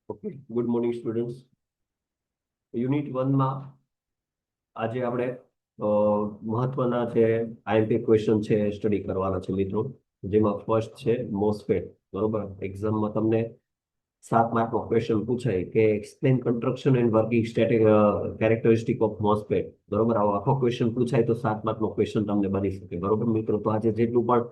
Okay, good morning students. Unit 1 માં આજે આપણે મહત્વના જે આઈએમપી ક્વેશ્ચન છે સ્ટડી કરવાના છે મિત્રો. જેમાં ફર્સ્ટ છે મોસ્ફેટ. બરોબર, એક્ઝામમાં તમને 7 માર્કનો ક્વેશ્ચન પૂછાય કે explain construction and working static characteristic of MOSFET. બરોબર, આવો આખો ક્વેશ્ચન પૂછાય તો 7 માર્કનો ક્વેશ્ચન તમને બની શકે. બરોબર મિત્રો, તો આજે જેટલું પણ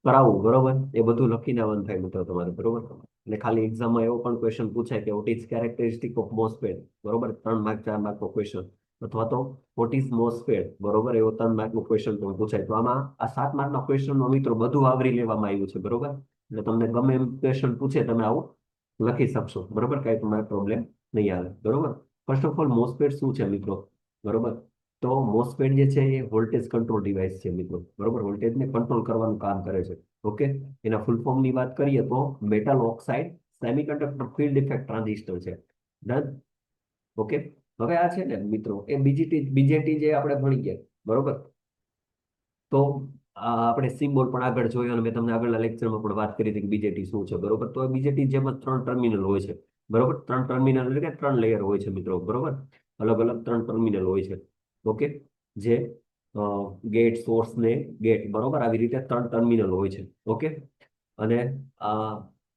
કરાવવું બરોબર એ બધું લખીને આવવાનું થાય મિત્રો તમારે. બરોબર, એટલે ખાલી એક્ઝામમાં એવો પણ ક્વેશ્ચન પૂછાય કે what is characteristic of MOSFET. બરોબર, 3 માર્ક 4 માર્કનો ક્વેશ્ચન. અથવા તો વોટ ઇઝ મોસ્ફેટ. બરોબર, એવો 3 માર્કનો ક્વેશ્ચન પણ પૂછાય. તો આમાં આ 7 માર્કના ક્વેશ્ચનનો મિત્રો બધું આવરી લેવામાં આવ્યું છે. બરોબર, એટલે તમને ગમે એમ ક્વેશ્ચન પૂછે તમે આવું લખી શકશો. બરોબર, કઈ તમારે પ્રોબ્લેમ નહીં આવે. બરોબર, ફર્સ્ટ ઓફ ઓલ મોસ્ફેટ શું છે મિત્રો? બરોબર, તો મોસ્ફેટ જે છે એ વોલ્ટેજ કંટ્રોલ ડિવાઇસ છે મિત્રો. બરોબર, વોલ્ટેજને કંટ્રોલ કરવાનું કામ કરે છે. ઓકે, એના ફૂલ ફોર્મ ની વાત કરીએ તો metal oxide semiconductor field effect transistor છે. ડન. ઓકે, હવે આ છે ને મિત્રો એ બીજેટી જે આપણે ભણી ગયા. બરોબર, તો આપણે સિમ્બોલ પણ આગળ જોયો અને મેં તમને આગળના લેક્ચરમાં પણ વાત કરી હતી કે બીજેટી શું છે. બરોબર, તો બીજેટી જેમાં 3 ટર્મિનલ હોય છે. બરોબર, 3 ટર્મિનલ એટલે કે 3 લેયર હોય છે મિત્રો. બરોબર, અલગ અલગ 3 ટર્મિનલ હોય છે. ઓકે, જે ગેટ સોર્સ ને ગેટ. બરોબર, આવી રીતે 3 ટર્મિનલ હોય છે. ઓકે, અને આ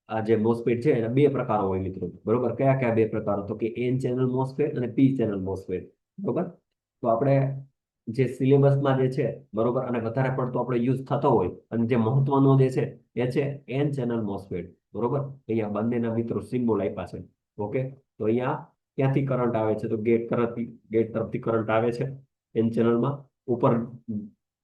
આ જે મોસ્ફેટ છે એના 2 પ્રકારો હોય મિત્રો. બરોબર, કયા કયા 2 પ્રકારો? તો કે એન ચેનલ મોસ્ફેટ અને પી ચેનલ મોસ્ફેટ. બરોબર, તો આપણે જે સિલેબસમાં જે છે બરોબર અને વધારે પડતો આપણે યુઝ થતો હોય અને જે મહત્વનો જે છે એ છે એન ચેનલ મોસ્ફેટ. બરોબર, અહીંયા બંનેના મિત્રો સિમ્બોલ આપ્યા છે. ઓકે, તો અહીંયા ક્યાંથી કરંટ આવે છે? તો ગેટ તરફથી કરંટ આવે છે એન ચેનલમાં. ઉપર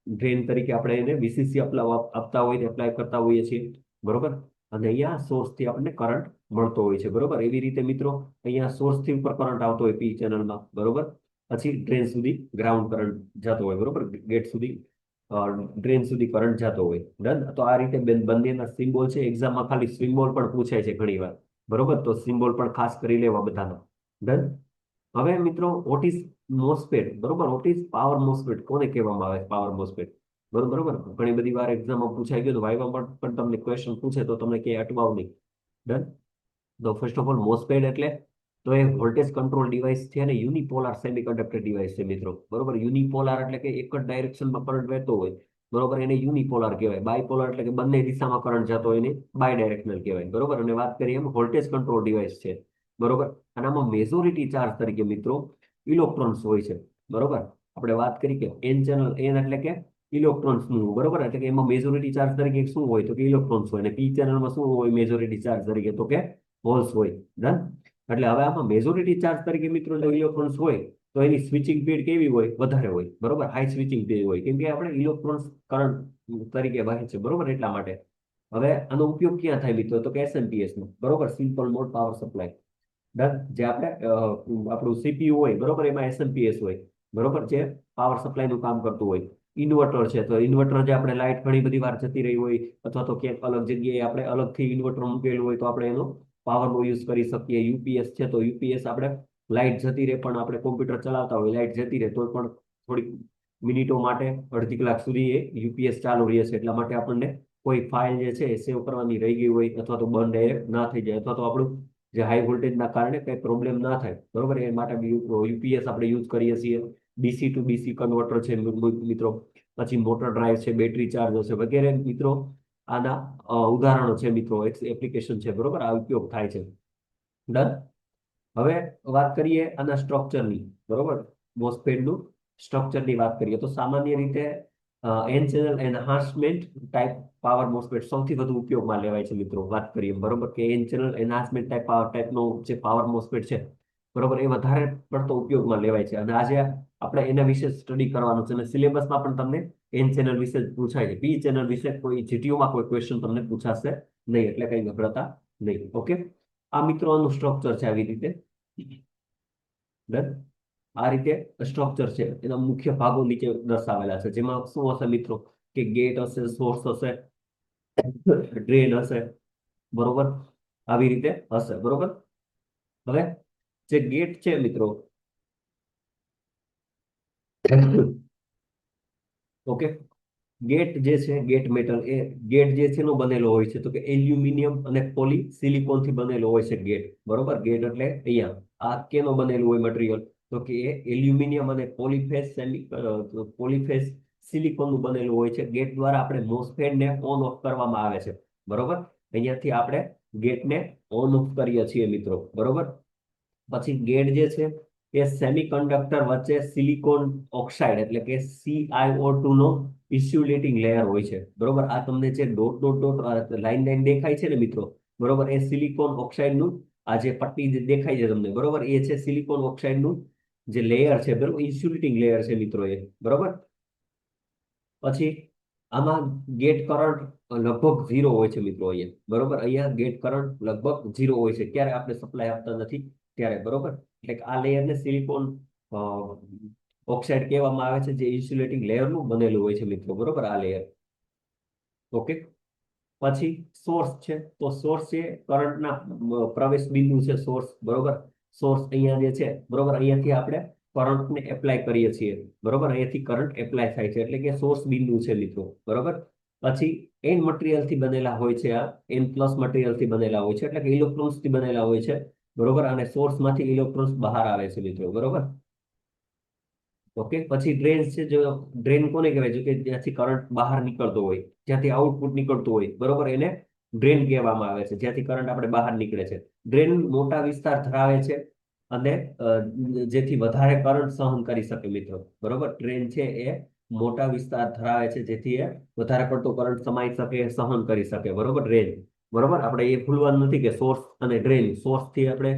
ડ્રેન તરીકે આપણે એને વીસીસી આપતા હોય એપ્લાય કરતા હોઈએ છીએ. બરોબર, અને અહીંયા સોર્સથી આપણને કરંટ મળતો હોય છે. બરોબર, એવી રીતે મિત્રો અહીંયા સોર્સથી ઉપર કરંટ આવતો હોય પી ચેનલમાં. બરોબર, પછી ડ્રેન સુધી ગ્રાઉન્ડ કરંટ જતો હોય. બરોબર, ગેટ સુધી ડ્રેન સુધી કરંટ જતો હોય. ડન. તો આ રીતે બંનેના સિમ્બોલ છે. એક્ઝામમાં ખાલી સિમ્બોલ પણ પૂછાય છે ઘણી વાર. બરોબર, તો સિમ્બોલ પણ ખાસ કરી લેવા બધાનો. ડન. હવે મિત્રો વોટ ઇઝ મોસ્ફેટ? બરોબર, વોટ ઇઝ પાવર મોસ્ફેટ કોને કહેવામાં આવે? Power MOSFET. બરોબર, ઘણી બધી વાર એક્ઝામમાં પૂછાઈ ગયું. વાયવામાં પણ તમને ક્વેશ્ચન પૂછે તો તમને ક્યાંય અટવાવ નહીં. ડન. તો ફર્સ્ટ ઓફ ઓલ મોસ્ફેટ એટલે તો એ વોલ્ટેજ કંટ્રોલ ડિવાઇસ છે અને યુનિપોલાર સેમિકન્ડક્ટર ડિવાઇસ છે મિત્રો. બરોબર, યુનિપોલાર એટલે કે એક જ ડાયરેક્શનમાં કરંટ વહેતો હોય. બરોબર, એને યુનિપોલાર કહેવાય. બાયપોલાર એટલે કે બંને દિશામાં કરંટ જતો હોય એને બાય ડાયરેક્શનલ કહેવાય. બરોબર, અને વાત કરીએ એમ વોલ્ટેજ કંટ્રોલ ડિવાઇસ છે. બરોબર, અને આમાં મેજોરિટી ચાર્જ તરીકે મિત્રો ઇલેક્ટ્રોન્સ હોય છે. બરોબર, આપણે વાત કરી કે એન ચેનલ એન એટલે કે ઇલેક્ટ્રોન્સ નું. બરોબર, એટલે કે એમાં મેજોરિટી ચાર્જ તરીકે શું હોય? તો કે ઇલેક્ટ્રોન્સ હોય. અને પી ચેનલમાં શું હોય મેજોરિટી ચાર્જ તરીકે? તો કે હોલ્સ હોય. ડન. એટલે હવે આમાં મેજોરિટી ચાર્જ તરીકે મિત્રો જો ઇલેક્ટ્રોન્સ હોય તો એની સ્વિચિંગ સ્પીડ કેવી હોય? વધારે હોય. બરોબર, હાઈ સ્વિચિંગ સ્પીડ હોય. કેમ કે આપણે ઇલેક્ટ્રોન્સ કરંટ તરીકે વહે છે. બરોબર, એટલા માટે. હવે આનો ઉપયોગ ક્યાં થાય મિત્રો? તો કે એસએમપીએસ માં. બરોબર, simple mode power supply. Done. જે આપણે આપણું સીપીયુ હોય બરોબર એમાં એસએમપીએસ હોય. બરોબર, જે પાવર સપ્લાય નું કામ કરતું હોય. ઇન્વર્ટર છે તો ઇન્વર્ટર જે આપણે લાઇટ ઘણી બધી વાર જતી રહી હોય અથવા તો ક્યાંક અલગ જગ્યાએ આપણે અલગથી ઇન્વર્ટર મૂકેલું હોય તો આપણે એનો પાવરનો યુઝ કરી શકીએ. યુપીએસ છે તો યુપીએસ આપણે લાઇટ જતી રહે પણ આપણે કોમ્પ્યુટર ચલાવતા હોય લાઇટ જતી રહે તો પણ થોડીક મિનિટો માટે અડધી કલાક સુધી એ યુપીએસ ચાલુ રહે છે. એટલા માટે આપણને કોઈ ફાઇલ જે છે એ સેવ કરવાની રહી ગઈ હોય અથવા તો બંધ ડાયરેક્ટ ના થઈ જાય અથવા તો આપણું જે હાઈ વોલ્ટેજના કારણે કઈ પ્રોબ્લેમ ના થાય. બરોબર, એ માટે યુપીએસ આપણે યુઝ કરીએ છીએ. ડીસી ટુ ડીસી કન્વર્ટર છે મિત્રો. પછી મોટર ડ્રાઈવ છે, બેટરી ચાર્જર છે વગેરે મિત્રો આના ઉદાહરણો છે મિત્રો. એપ્લિકેશન છે. બરોબર, આ ઉપયોગ થાય છે. ડન. હવે વાત કરીએ આના સ્ટ્રક્ચરની. બરોબર, મોસ્ફેટનું સ્ટ્રક્ચરની વાત કરીએ તો સામાન્ય રીતે N channel enhancement type power MOSFET સૌથી વધુ ઉપયોગમાં લેવાય છે મિત્રો. વાત કરીએ બરોબર કે એન ચેનલ એનહાન્સમેન્ટ ટાઈપનો જે પાવર મોસ્ફેટ છે બરોબર એ વધારે પડતો ઉપયોગમાં લેવાય છે. અને આજે આપણે એના વિશે સ્ટડી કરવાનું છે અને સિલેબસમાં પણ તમને એન ચેનલ વિશે જ પૂછાય છે. પી ચેનલ વિશે કોઈ જીટીયુમાં કોઈ ક્વેશ્ચન તમને પૂછાશે નહીં, એટલે કઈ ગભરાતા નહીં. ઓકે, આ મિત્રો આનું સ્ટ્રક્ચર છે આવી રીતે. ડન. આ રીતે સ્ટ્રક્ચર છે. એના મુખ્ય ભાગો નીચે દર્શાવેલા છે. જેમાં શું હશે મિત્રો? કે ગેટ હશે, સોર્સ હશે, ડ્રેન હશે. બરોબર, આવી રીતે હશે. બરોબર, હવે જે ગેટ છે મિત્રો ઓકે ગેટ જે છે, ગેટ મેટલ એ ગેટ જે છે એનો બનેલો હોય છે, તો કે એલ્યુમિનિયમ અને પોલી સિલિકોન થી બનેલો હોય છે ગેટ, બરોબર. ગેટ એટલે અહીંયા આ કેનો બનેલું હોય મટીરિયલ, તો કે એ એલ્યુમિનિયમ અને પોલીફેસ સિલિકોન નું બનેલું હોય છે. ગેટ દ્વારા આપણે મોસ્ફેટ ને ઓન ઓફ કરવામાં આવે છે, બરોબર. અહીંયાથી આપણે ગેટને ઓન ઓફ કરીએ છીએ મિત્રો, બરોબર. પછી ગેટ જે છે એ સેમિકન્ડક્ટર વચ્ચે સિલિકોન ઓક્સાઇડ એટલે કે CiO2 નો ઇન્સ્યુલેટિંગ લેયર હોય છે, બરોબર. આ તમને જે dot dot dot line line દેખાય છે ને મિત્રો, બરોબર, એ સિલિકોન ઓક્સાઇડ નું આ જે પટ્ટી જે દેખાય છે તમને, બરોબર, એ છે સિલિકોન ઓક્સાઇડ નું જે લેયર છે, બરોબર, ઇન્સ્યુલેટિંગ લેયર છે મિત્રો એ, બરોબર. પછી આમાં ગેટ કરંટ લગભગ ઝીરો હોય છે મિત્રો અહીંયા, બરોબર. અહીંયા ગેટ કરંટ લગભગ ઝીરો હોય છે, ક્યારે આપણે સપ્લાય આપતા નથી ત્યારે, બરોબર. એટલે કે આ લેયરને સિલિકોન ઓક્સાઇડ કહેવામાં આવે છે, જે ઇન્સ્યુલેટિંગ લેયરનું બનેલું હોય છે મિત્રો, બરોબર, આ લેયર. ઓકે. પછી સોર્સ છે, તો સોર્સ છે કરંટના પ્રવેશ બિંદુ છે સોર્સ, બરોબર. સોર્સ અહીંયા જે છે, બરોબર, અહીંયાથી આપણે કરંટને એપ્લાય કરીએ છીએ, બરોબર. અહીંયાથી કરંટ એપ્લાય થાય છે, એટલે કે સોર્સ બિંદુ છે મિત્રો, બરોબર. પછી એન મટીરિયલ થી બનેલા હોય છે, આ એન પ્લસ મટીરિયલ થી બનેલા હોય છે, એટલે કે ઇલેક્ટ્રોન્સ થી બનેલા હોય છે, બરોબર. અને સોર્સ માંથી ઇલેક્ટ્રોન્સ બહાર આવે છે મિત્રો, બરોબર. ઓકે. પછી ડ્રેન છે, જો ડ્રેન કોને કહેવાય છે, કે જ્યાંથી કરંટ બહાર નીકળતો હોય, જ્યાંથી આઉટપુટ નીકળતું હોય, બરોબર, એને ડ્રેન કહેવામાં આવે છે, જ્યાંથી કરંટ આપણે બહાર નીકળે છે. ડ્રેન મોટા વિસ્તાર ધરાવે છે અને જેથી વધારે કરંટ સહન કરી શકે મિત્રો, બરોબર. ડ્રેન છે એ મોટા વિસ્તાર ધરાવે છે, જેથી એ વધારે પડતો કરંટ સમાઈ શકે, સહન કરી શકે, બરોબર. ડ્રેન, બરોબર. આપણે એ ભૂલવાનું નથી કે સોર્સ અને ડ્રેન, સોર્સ થી આપણે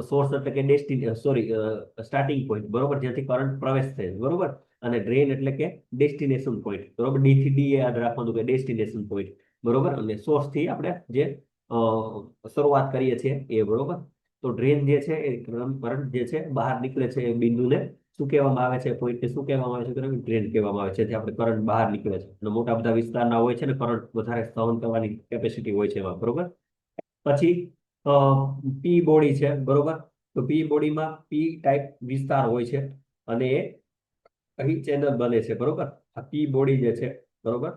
સોર્સ એટલે કે સ્ટાર્ટિંગ પોઈન્ટ, બરોબર, જ્યાંથી કરંટ પ્રવેશ થાય, બરોબર. અને ડ્રેન એટલે કે ડેસ્ટિનેશન પોઈન્ટ, બરોબર. ડી થી ડી યાદ રાખવાનું કે ડેસ્ટિનેશન પોઈન્ટ, બરોબર. અને સોર્સ થી આપણે જે શરૂઆત કરીએ છીએ એ, બરોબર. તો ડ્રેન જે છે એ કરંટ જે છે બહાર નીકળે છે, એ બિંદુને શું કહેવામાં આવે છે, પોઈન્ટને શું કહેવામાં આવે છે, ડ્રેન કહેવામાં આવે છે, જે આપણે કરંટ બહાર નીકળે છે. અને મોટા બધા વિસ્તારના હોય છે ને, કરંટ વધારે સહન કરવાની કેપેસિટી હોય છે એમાં, બરોબર. પછી પી બોડી છે, બરોબર. તો પી બોડીમાં પી ટાઈપ વિસ્તાર હોય છે, અને એ અહીં ચેનલ બને છે, બરોબર. આ પી બોડી જે છે, બરોબર,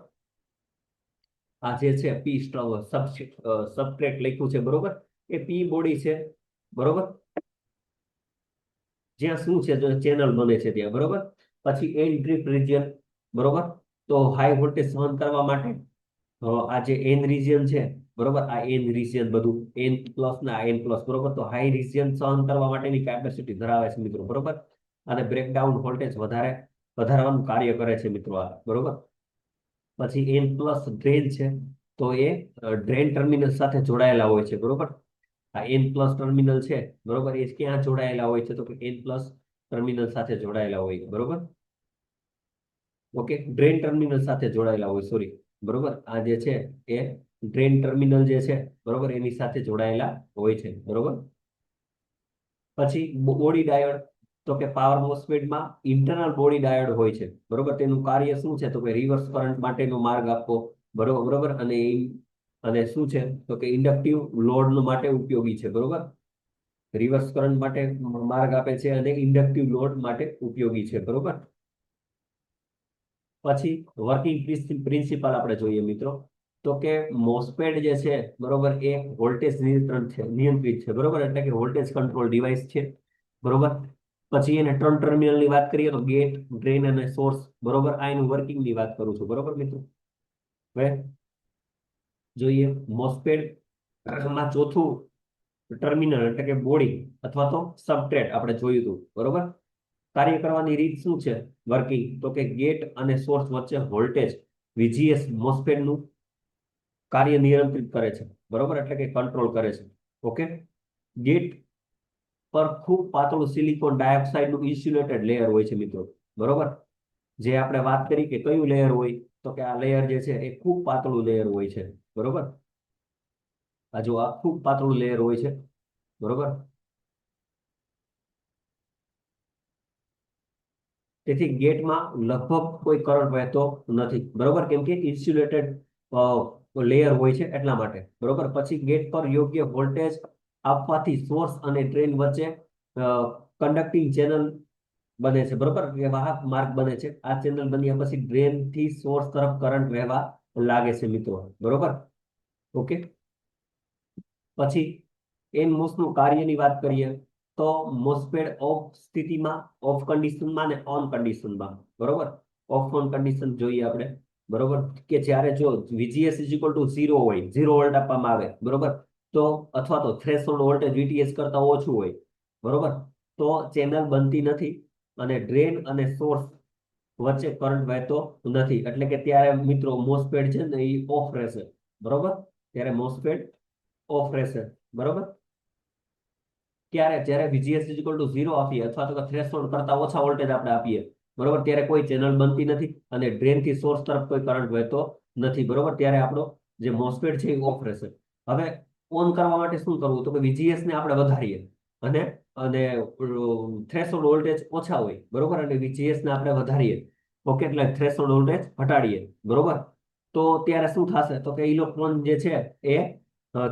આ જે છે પી સબસ્ટ્રેટ લખ્યું છે, બરોબર, એ પી બોડી છે, બરોબર. જ્યાં શું છે, ચેનલ બને છે ત્યાં, બરોબર. પછી એન ડ્રીપ રિજિયન, બરોબર. તો હાઈ વોલ્ટેજ સહન કરવા માટે આ જે એન રિજિયન છે, બરોબર, આ એન રિજિયન બધું એન પ્લસ ના એન પ્લસ, બરોબર. તો હાઈ રિજિયન સહન કરવા માટેની કેપેસિટી ધરાવે છે મિત્રો, બરોબર. અને બ્રેકડાઉન વોલ્ટેજ વધારવાનું કાર્ય કરે છે મિત્રો આ, બરોબર. પછી એન પ્લસ ડ્રેન છે, તો એ ડ્રેન ટર્મિનલ સાથે જોડાયેલા હોય છે, બરોબર. આ એન પ્લસ ટર્મિનલ છે, બરોબર, એ ક્યાં જોડાયેલા હોય છે, તો કે એન પ્લસ ટર્મિનલ સાથે જોડાયેલા હોય, બરોબર. ઓકે. ડ્રેન ટર્મિનલ સાથે જોડાયેલા હોય, સોરી, બરોબર. આ જે છે એ ડ્રેન ટર્મિનલ જે છે, બરોબર, એની સાથે જોડાયેલા હોય છે, બરોબર. પછી બોડી ડાયોડ, તો કે પાવર મોસ્ફેટમાં ઇન્ટરનલ બોડી ડાયોડ હોય છે, બરોબર. તેનું કાર્ય શું છે, તો કે રિવર્સ કરંટ માટેનો માર્ગ આપવો, બરોબર, બરોબર. અને શું છે, તો કે ઇન્ડક્ટિવ લોડ માટે ઉપયોગી છે, બરોબર. રિવર્સ કરંટ માટે માર્ગ આપે છે અને ઇન્ડક્ટિવ લોડ માટે ઉપયોગી છે, બરોબર. પછી વર્કિંગ પ્રિન્સિપલ આપણે જોઈએ મિત્રો, તો કે મોસ્ફેટ જે છે, બરોબર, એ વોલ્ટેજ નિયંત્રિત છે, બરોબર. એટલે કે વોલ્ટેજ કંટ્રોલ ડિવાઇસ છે, બરોબર. પછી એને ત્રણ ટર્મિનલ ની વાત કરીએ તો ગેટ, ડ્રેન અને સોર્સ, બરોબર. આ એનું વર્કિંગ ની વાત કરું છું, બરોબર મિત્રો. હવે જોઈએ મોસ્ફેટ માં ચોથું ટર્મિનલ એટલે કે બોડી અથવા તો સબસ્ટ્રેટ આપણે જોયું હતું, બરોબર. કાર્ય કરવાની રીત શું છે, વર્કિંગ, તો કે ગેટ અને સોર્સ વચ્ચે વોલ્ટેજ વીજીએસ મોસ્ફેટ નું કાર્ય નિયંત્રિત કરે છે, બરોબર. એટલે કે કંટ્રોલ કરે છે. ઓકે. ગેટ પર ખૂબ પાતળું સિલિકોન ડાયોક્સાઇડ નું ઇન્સ્યુલેટેડ લેયર હોય છે મિત્રો, બરોબર. જે આપણે વાત કરી કે કયું લેયર હોય, તો કે આ લેયર જે છે એ ખૂબ પાતળું લેયર હોય છે, બરોબર. આ જો આ ખૂબ પાતળું લેયર હોય છે, બરોબર. તેથી ગેટમાં લગભગ કોઈ કરંટ વહેતો નથી, બરોબર, કેમ કે ઇન્સ્યુલેટેડ લેયર હોય છે એટલા માટે, બરોબર. પછી ગેટ પર યોગ્ય વોલ્ટેજ આપવાથી સોર્સ અને ડ્રેન વચ્ચે કન્ડક્ટિંગ ચેનલ બને છે, બરોબર, કે વાહક માર્ગ બને છે. આ ચેનલ બન્યા પછી ડ્રેન થી સોર્સ તરફ કરંટ વહેવા લાગે છે મિત્રો, બરોબર. ઓકે, પછી NMOS નું કાર્યની વાત કરીએ તો મોસ્ફેટ ઓફ સ્થિતિમાં, ઓફ કન્ડિશનમાં ને ઓન કન્ડિશનમાં, બરોબર. ઓફ ઓન કન્ડિશન જોઈએ આપણે, બરોબર, કે જ્યારે જો VGS = 0 હોય, 0 વોલ્ટ આપવામાં આવે, બરોબર, તો અથવા તો થ્રેશોલ્ડ વોલ્ટેજ VTS કરતા ઓછું હોય, બરોબર, તો ચેનલ બનતી નથી અને ડ્રેન અને સોર્સ વચ્ચે કરંટ વહેતો નથી. એટલે કે ત્યારે મિત્રો મોસ્ફેટ છે ને એ ઓફ રહેશે, બરોબર. ત્યારે મોસ્ફેટ ઓફ રહેશે, બરોબર. ક્યારે? જ્યારે VGS = 0 આપીએ અથવા તો થ્રેશોલ્ડ કરતા ઓછા વોલ્ટેજ આપણે આપીએ, બરોબર, ત્યારે કોઈ ચેનલ બનતી નથી અને ડ્રેન થી સોર્સ તરફ કોઈ કરંટ વહેતો નથી, બરોબર. ત્યારે આપણો જે મોસ્ફેટ છે એ ઓફ રહેશે. હવે ઓન કરવા માટે શું કરવું? તો કે VGS ને આપણે વધારીએ અને અને થ્રેશોલ્ડ વોલ્ટેજ ઓછા હોય, બરોબર, અને VGS ને આપણે વધારીએ, ઓકે, એટલે થ્રેશોલ્ડ વોલ્ટેજ ઘટાડીએ, બરોબર. તો ત્યારે શું થશે? તો કે ઇલેક્ટ્રોન જે છે એ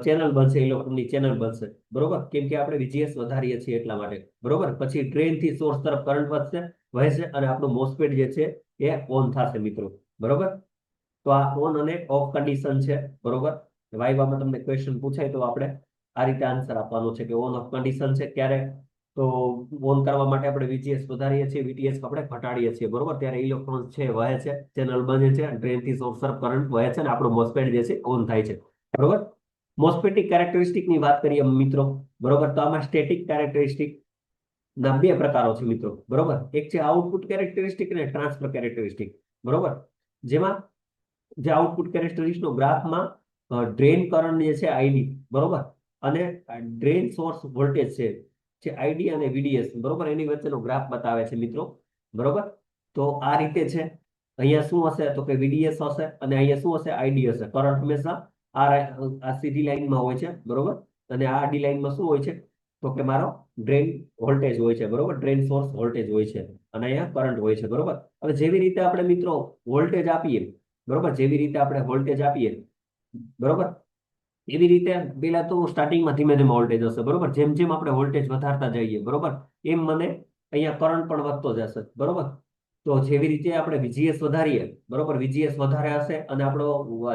ચેનલ બનશે, ઇલેક્ટ્રોનની ચેનલ બનશે, બરોબર, કેમ કે આપણે VGS વધારીએ છીએ એટલા માટે, બરોબર. પછી ડ્રેન થી સોર્સ તરફ કરંટ વધશે, વહેશે અને આપણું મોસ્ફેટ જે છે એ ઓન થશે મિત્રો, બરોબર. તો આ ઓન અને ઓફ કન્ડિશન છે, બરોબર. વાઇવામાં તમને ક્વેશ્ચન પૂછાય તો આપણે આ રીતે આન્સર આપવાનો છે કે ઓન ઓફ કન્ડિશન છે ક્યારે? તો ઓન કરવા માટે આપણે VGS વધારીએ છીએ, VTS આપણે ઘટાડીએ છીએ, બરોબર. ત્યારે ઇલેક્ટ્રોન છે વહે છે, ચેનલ બને છે, ડ્રેન થી સોર્સ તરફ કરંટ વહે છે અને આપણું મોસ્ફેટ જે છે ઓન થાય છે, બરોબર. મોસ્ફેટિક કેરેક્ટરિસ્ટિક ની વાત કરીએ મિત્રો, બરોબર, તો આમાં સ્ટેટિક કેરેક્ટરિસ્ટિક ના બે પ્રકારો છે મિત્રો, બરોબર. એક છે આઉટપુટ કેરેક્ટરિસ્ટિક અને ટ્રાન્સફર કેરેક્ટરિસ્ટિક, બરોબર. જેમાં જે આઉટપુટ કેરેક્ટરિસ્ટિક નો ગ્રાફમાં ડ્રેન કરંટ જે છે ID, બરોબર, અને ડ્રેન સોર્સ વોલ્ટેજ છે જે ID અને VDS, બરોબર, એની વચ્ચેનો ગ્રાફ બતાવે છે મિત્રો, બરોબર. તો આ રીતે છે. અહીંયા શું હશે? તો કે VDS હશે અને અહીંયા શું હશે? ID હશે. કરંટ હંમેશા આ સીધી લાઈનમાં હોય છે, બરોબર, અને આ આડી લાઈનમાં શું હોય છે? તો કે મારો ડ્રેન વોલ્ટેજ હોય છે, બરોબર, ડ્રેન સોર્સ વોલ્ટેજ હોય છે અને અહીંયા કરંટ હોય છે, બરોબર. હવે જેવી રીતે આપણે મિત્રો વોલ્ટેજ આપીએ, બરોબર, જેવી રીતે આપણે વોલ્ટેજ આપીએ, બરોબર, એવી રીતે પેલા તો સ્ટાર્ટિંગમાં ધીમે ધીમે વોલ્ટેજ હશે, બરોબર. જેમ જેમ આપણે વોલ્ટેજ વધારતા જઈએ, બરોબર, એમ મને અહીંયા કરંટ પણ વધતો જશે, બરોબર. તો જેવી રીતે આપણે VGS વધારીએ, બરોબર, VGS વધારે હશે અને આપણો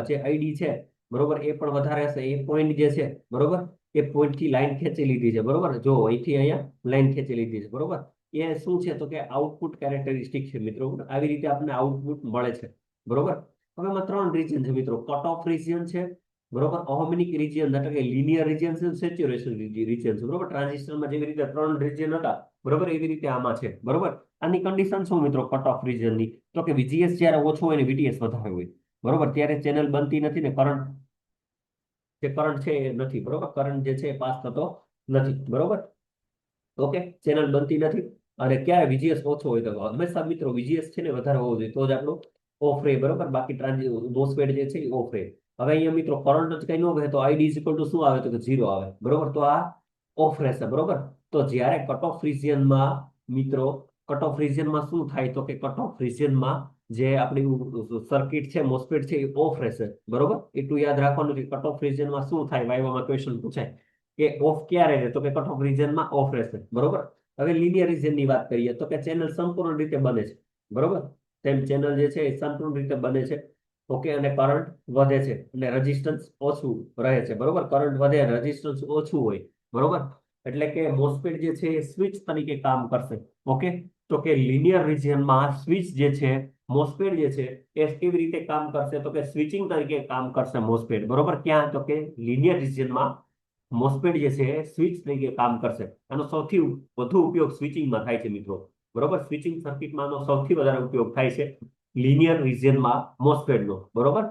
જે ID છે, બરોબર, એ પણ વધારે હશે. એ પોઈન્ટ જે છે, બરોબર, એ પોઈન્ટ થી લાઈન ખેંચી લીધી છે, બરોબર. જો અહીંથી અહીંયા લાઈન ખેંચી લીધી છે, બરોબર. એ શું છે? તો કે આઉટપુટ કેરેક્ટરિસ્ટિક છે મિત્રો. આવી રીતે આપણને આઉટપુટ મળે છે, બરોબર. હવે એમાં ત્રણ રીજન છે મિત્રો. કટ ઓફ રીજન છે, બરોબર, ઓહમિક રીજિયન એટલે કે લિનિયર રીજિયન છે, સેચ્યુરેશન રીજિયન છે, બરોબર. ટ્રાન્ઝિસ્ટરમાં જેવી રીતે ત્રણ રીજિયન હતા, બરોબર, એવી રીતે આમાં છે, બરોબર. આની કન્ડિશન શું મિત્રો કટ ઓફ રીજિયનની? તો કે VGS જ્યારે ઓછો હોય ને VTS વધારે હોય, બરોબર, ત્યારે ચેનલ બનતી નથી ને કરંટ જે કરંટ છે એ નથી, બરોબર, કરંટ જે છે એ પાસ થતો નથી, બરોબર. ઓકે, ચેનલ બનતી નથી. અને ક્યારે VGS ઓછો હોય તો હંમેશા મિત્રો VGS છે ને વધારે હોવો જોઈએ, તો જ આપણું ઓફ રહે, બરોબર. બાકી મોસ્ફેટ જે છે એ ઓફ રહે. હવે અહીંયા મિત્રો કરંટ જ કઈ ન કહે તો ID = શું આવે? તો કે 0 આવે, બરોબર. તો આ ઓફ રહેશે, બરોબર. તો જ્યારે કટ ઓફ રિજિયનમાં મિત્રો, કટ ઓફ રિજિયનમાં શું થાય? તો કે કટ ઓફ રિજિયનમાં જે આપણી સર્કિટ છે, મોસ્ફેટ છે, એ ઓફ રહેશે, બરોબર. એટલું યાદ રાખવાનું કે કટ ઓફ રિજિયનમાં શું થાય? વાયવામાં ક્વેશ્ચન પૂછાય કે ઓફ ક્યારે રહે? તો કે કટ ઓફ રિજિયનમાં ઓફ રહેશે, બરોબર. હવે લિનિયર રિજિયનની વાત કરીએ તો કે ચેનલ સંપૂર્ણ રીતે બને છે, બરોબર. તેમ ચેનલ જે છે એ સંપૂર્ણ રીતે બને છે, ઓકે, અને કરંટ વધે છે અને રેઝિસ્ટન્સ ઓછું રહે છે, બરોબર. કરંટ વધે, રેઝિસ્ટન્સ ઓછું હોય, બરોબર. એટલે કે મોસ્ફેટ જે છે એ સ્વિચ તરીકે કામ કરશે, ઓકે. તો કે લિનિયર રિજિયનમાં સ્વિચ જે છે, મોસ્ફેટ જે છે એ કેવી રીતે કામ કરશે? તો કે સ્વિચિંગ તરીકે કામ કરશે મોસ્ફેટ, બરોબર. ક્યાં? તો કે લિનિયર રિજિયનમાં મોસ્ફેટ જે છે એ સ્વિચ તરીકે કામ કરશે. આનો સૌથી વધુ ઉપયોગ સ્વિચિંગમાં થાય છે મિત્રો, બરોબર. સ્વિચિંગ સર્કિટમાં આનો સૌથી વધારે ઉપયોગ થાય છે લિનિયર રિજિયનમાં મોસ્ફેટનો, બરોબર.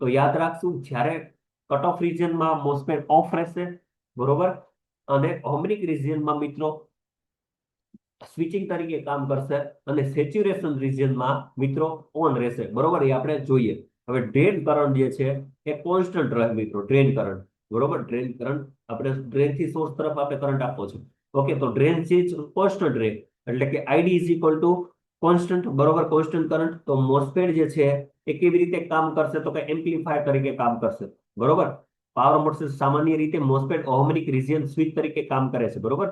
તો યાદ રાખશું, જ્યારે કટ ઓફ રિજિયનમાં મોસ્ફેટ ઓફ રહેશે, બરોબર, અને ઓહમિક રિજિયનમાં મિત્રો સ્વિચિંગ તરીકે કામ કરશે અને સેચ્યુરેશન રિજિયનમાં મિત્રો ઓન રહેશે, બરોબર. એ આપણે જોઈએ. હવે ડ્રેન કરંટ જે છે એ કોન્સ્ટન્ટ રહે મિત્રો, ડ્રેન કરંટ, બરોબર. ડ્રેન કરંટ આપણે ડ્રેન થી સોર્સ તરફ આપણે કરંટ આપવો છે, ઓકે. તો ડ્રેન થી કોન્સ્ટન્ટ રહે એટલે કે ID = કોન્સ્ટન્ટ, બરોબર, કોન્સ્ટન્ટ કરંટ. તો મોસ્ફેટ જે છે એ કેવી રીતે કામ કરશે? તો કે એમ્પ્લીફાયર તરીકે કામ કરશે, બરોબર. પાવર મોસ્ફેટ સામાન્ય રીતે મોસ્ફેટ ઓહમિક રિજિયન સ્વિચ તરીકે કામ કરે છે, બરોબર,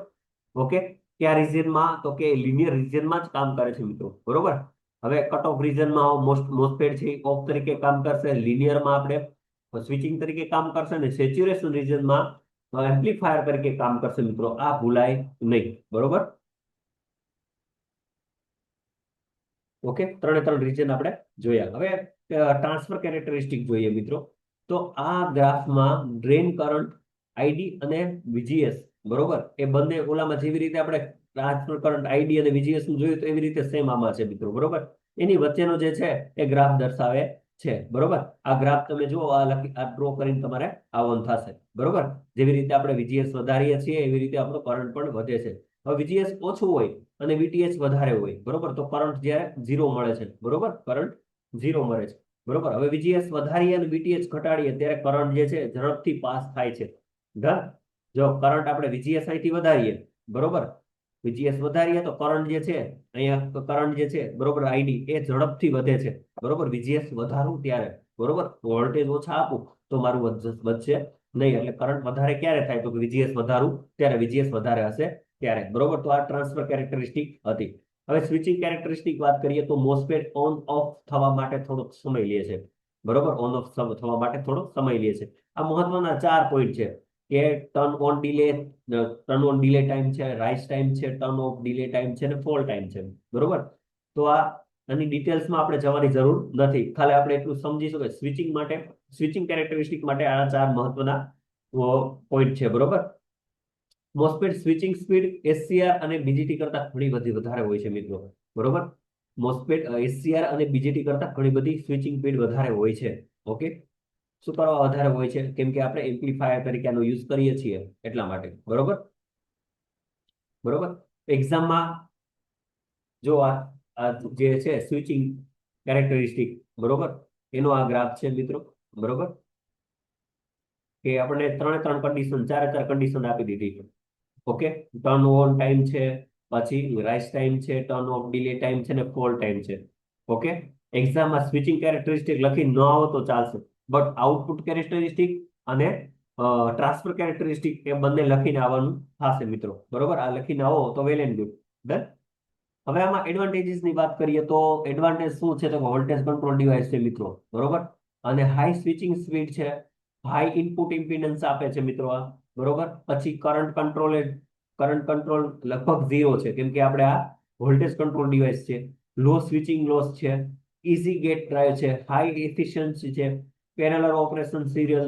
ઓકે. કયા રિજિયનમાં? તો કે લિનિયર રિજિયનમાં જ કામ કરે છે મિત્રો, બરોબર. હવે કટ ઓફ રિજિયનમાં મોસ્ફેટ છે ઓફ તરીકે કામ કરશે, લિનિયરમાં આપણે સ્વિચિંગ તરીકે કામ કરશે, અને સેચ્યુરેશન રિજિયનમાં એમ્પ્લીફાયર તરીકે કામ કરશે મિત્રો. આ ભૂલાય નહીં, બરોબર. ઓકે, ત્રણે ત્રણ રિજિયન આપણે જોયા. હવે ટ્રાન્સફર કેરેક્ટરિસ્ટિક જોઈએ મિત્રો. તો આ ગ્રાફમાં ડ્રેન કરંટ આઈડી અને વીજીએસ, બરોબર, એ બંને ઓલામાં જેવી રીતે આપણે ટ્રાન્સફર કરંટ આઈડી અને વીજીએસ નું જોયું તો એવી રીતે સેમ આમાં છે મિત્રો, બરોબર. એની વચ્ચેનો જે છે એ ગ્રાફ દર્શાવે છે, બરોબર. આ ગ્રાફ તમે જુઓ, આ ડ્રો કરીને તમારે આવવાનું થશે, બરોબર. જેવી રીતે આપણે વીજીએસ વધારીએ છીએ એવી રીતે આપણો કરંટ પણ વધે છે. હવે વીજીએસ ઓછું હોય અને વીટીએચ વધારે હોય, બરોબર, તો કરંટ જ્યારે ઝીરો મળે છે, બરોબર, કરંટ ઝીરો મળે છે, બરોબર. હવે વીજીએસ વધારીએ અને વીટીએચ ઘટાડીએ ત્યારે કરંટ જે છે ઝડપથી પાસ થાય છે. ડન. જો કરંટ આપણે વીજીએસ અહીંથી વધારીએ, બરોબર, વીજીએસ વધારીએ તો કરંટ જે છે અહીંયા, કરંટ જે છે, બરોબર, આઈડી એ ઝડપથી વધે છે, બરોબર. વીજીએસ વધારું ત્યારે, બરોબર, વોલ્ટેજ ઓછા આપું તો મારું વધશે નહીં. એટલે કરંટ વધારે ક્યારે થાય? તો વીજીએસ વધારું ત્યારે, વીજીએસ વધારે હશે ત્યારે, બરોબર. તો આ ટ્રાન્સફર કેરેક્ટરિસ્ટિક હતી. હવે સ્વિચિંગ કેરેક્ટરિસ્ટિક વાત કરીએ તો મોસ્ફેટ ઓન ઓફ થવા માટે થોડોક સમય લે છે, બરોબર. ઓન ઓફ થવા માટે થોડોક સમય લે છે. આ મહત્વના 4 પોઈન્ટ છે કે ટર્ન ઓન ડિલે ટાઈમ છે, રાઇઝ ટાઈમ છે, ટર્ન ઓફ ડિલે ટાઈમ છે અને ફોલ ટાઈમ છે, બરોબર. તો આ આની ડિટેલ્સમાં આપણે જવાની જરૂર નથી, ખાલી આપણે એટલું સમજીશું કે સ્વિચિંગ માટે, સ્વિચિંગ કેરેક્ટરિસ્ટિક માટે આ 4 મહત્વના પોઈન્ટ છે, બરોબર. મોસ્ફેટ સ્વિચિંગ સ્પીડ એસસીઆર અને બીજીટી કરતા ઘણી બધી વધારે હોય છે મિત્રો, બરોબર. મોસ્ફેટ એસસીઆર અને બીજીટી કરતા ઘણી બધી સ્વિચિંગ સ્પીડ વધારે હોય છે. ઓકે, શું કરવા વધારે હોય છે? કેમ કે આપણે એમ્પ્લીફાયર તરીકે આનો યુઝ કરીએ છીએ એટલા માટે, બરોબર. બરોબર. એક્ઝામમાં જો આ જે છે સ્વિચિંગ કેરેક્ટરિસ્ટિક, બરોબર, એનો આ ગ્રાફ છે મિત્રો, બરોબર. કે આપણે ત્રણે ત્રણ કન્ડિશન, ચારે ચાર કન્ડિશન આપી દીધી. ઓકે, ટર્ન ઓન ટાઈમ છે, પછી રાઇઝ ટાઈમ છે, ટર્ન ઓફ ડિલે ટાઈમ છે ને ફોલ ટાઈમ છે. ઓકે, એક્ઝામમાં સ્વિચિંગ કેરેક્ટરિસ્ટિક લખી ન આવો તો ચાલશે, બટ આઉટપુટ કેરેક્ટરિસ્ટિક અને ટ્રાન્સફર કેરેક્ટરિસ્ટિક એ બંને લખીને આવવાનું થશે મિત્રો, બરોબર. આ લખીને આવો તો વેલ એન્ડ ગુડ. ડન. હવે આમાં એડવાન્ટેજીસ ની વાત કરીએ તો એડવાન્ટેજ શું છે? તો વોલ્ટેજ કંટ્રોલ ડિવાઇસ છે મિત્રો, બરોબર. અને હાઈ સ્વિચિંગ સ્પીડ છે, હાઈ ઇનપુટ ઇમ્પિડન્સ આપે છે મિત્રો આ, બરોબર. પછી કરંટ કંટ્રોલ લગભગ 0 છે, કેમ કે આપણે આ વોલ્ટેજ કંટ્રોલ ડિવાઇસ છે. લો સ્વિચિંગ લોસ છે, ઇઝી ગેટ ડ્રાઈવ છે, હાઈ એફિશિયન્સી છે, પેરેલલ ઓપરેશન સિરિયલ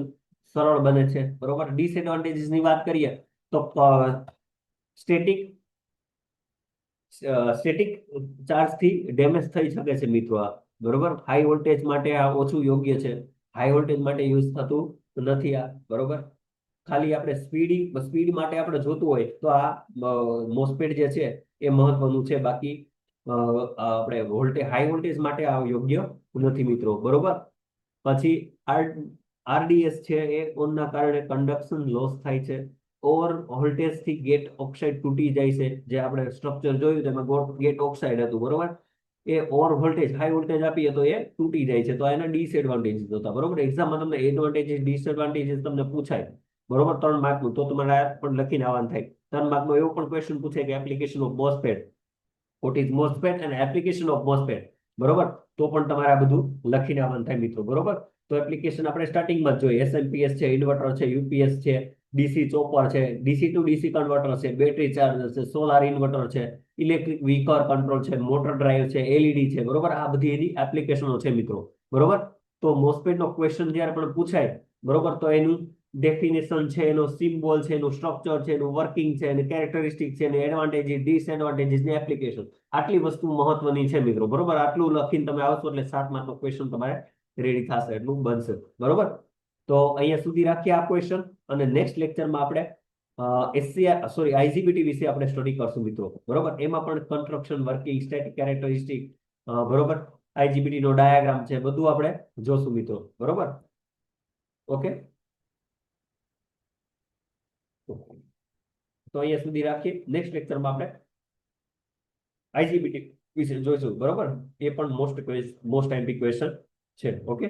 સરળ બને છે, બરોબર. ડિસએડવાન્ટેજીસ ની વાત કરીએ તો સ્ટેટિક સ્ટેટિક ચાર્જથી ડેમેજ થઈ શકે છે મિત્રો આ, બરોબર. હાઈ વોલ્ટેજ માટે આ ઓછું યોગ્ય છે, હાઈ વોલ્ટેજ માટે યુઝ થતું નથી આ, બરોબર. ખાલી આપણે સ્પીડ માટે આપણે જોતું હોય તો આ મોસ્ફેટ જે છે એ મહત્વનું છે. બાકી આપણે હાઈ વોલ્ટેજ માટે આ યોગ્ય નથી મિત્રો, બરોબર. પછી આરડીએસ છે એ ઓનના કારણે કન્ડક્શન લોસ થાય છે. ઓવર વોલ્ટેજ થી ગેટ ઓક્સાઇડ તૂટી જાય છે. જે આપણે સ્ટ્રક્ચર જોયું તેમાં ગેટ ઓક્સાઇડ હતું, બરોબર. એ ઓવર વોલ્ટેજ, હાઈ વોલ્ટેજ આપીએ તો એ તૂટી જાય છે. તો એના ડિસએડવાન્ટેજીસ હતા, બરોબર. એક્ઝામમાં તમને એડવાન્ટેજીસ ડિસએડવાન્ટેજીસ તમને પૂછાય, બરોબર, 3 માર્કનું, તો તમારે આ પણ લખીને આવવાનું થાય. 3 માર્કનો એવો પણ ક્વેશ્ચન પૂછે કે application of MOSFET, what is MOSFET અને એપ્લિકેશન ઓફ મોસ્ફેટ, બરોબર. તો પણ તમારે આ બધું લખીને આવવાનું થાય મિત્રો, બરોબર. તો એપ્લિકેશન આપણે સ્ટાર્ટિંગમાં જ જોઈએ. એસએમપીએસ છે, ઇન્વર્ટર છે, યુપીએસ છે, ડીસી ચોપર છે, ડીસી ટુ ડીસી કન્વર્ટર છે, બેટરી ચાર્જર છે, સોલાર ઇન્વર્ટર છે, ઇલેક્ટ્રિક વ્હીકલ કંટ્રોલ છે, મોટર ડ્રાઈવ છે, એલઈડી છે, બરોબર. આ બધી એની એપ્લિકેશનો છે મિત્રો, બરોબર. તો મોસ્ફેટ નો ક્વેશ્ચન જ્યારે પણ પૂછાય, બરોબર, તો એનું ડેફિનેશન છે, એનો સિમ્બોલ છે, એનું સ્ટ્રક્ચર છે, એનું વર્કિંગ છે, એની કેરેક્ટરિસ્ટિક છે, એની એડવાન્ટેજીસ, ડિસએડવાન્ટેજીસ ની એપ્લિકેશન, આટલી વસ્તુ મહત્વની છે મિત્રો, બરોબર. આટલું લખીને તમે આવશો એટલે 7 માર્કનો ક્વેશ્ચન તમારે રેડી થશે, એટલું બનશે, બરોબર. તો અહીંયા સુધી રાખીએ આ ક્વેશ્ચન, અને નેક્સ્ટ લેક્ચરમાં આપણે એસસીઆર સોરી આઈજીબીટી વિશે આપણે સ્ટડી કરશું મિત્રો, બરોબર. એમાં પણ કન્સ્ટ્રક્શન, વર્કિંગ, સ્ટેટિક કેરેક્ટરિસ્ટિક, બરોબર, આઈજીબીટી નો ડાયાગ્રામ છે, બધું આપણે જોશું મિત્રો, બરોબર. ઓકે, તો અહીંયા સુધી રાખીએ. નેક્સ્ટ લેક્ચરમાં આપણે આઈજીબીટી વિશે જોઈશું, બરોબર. એ પણ મોસ્ટ આઈએમપી ક્વેશ્ચન છે. ઓકે.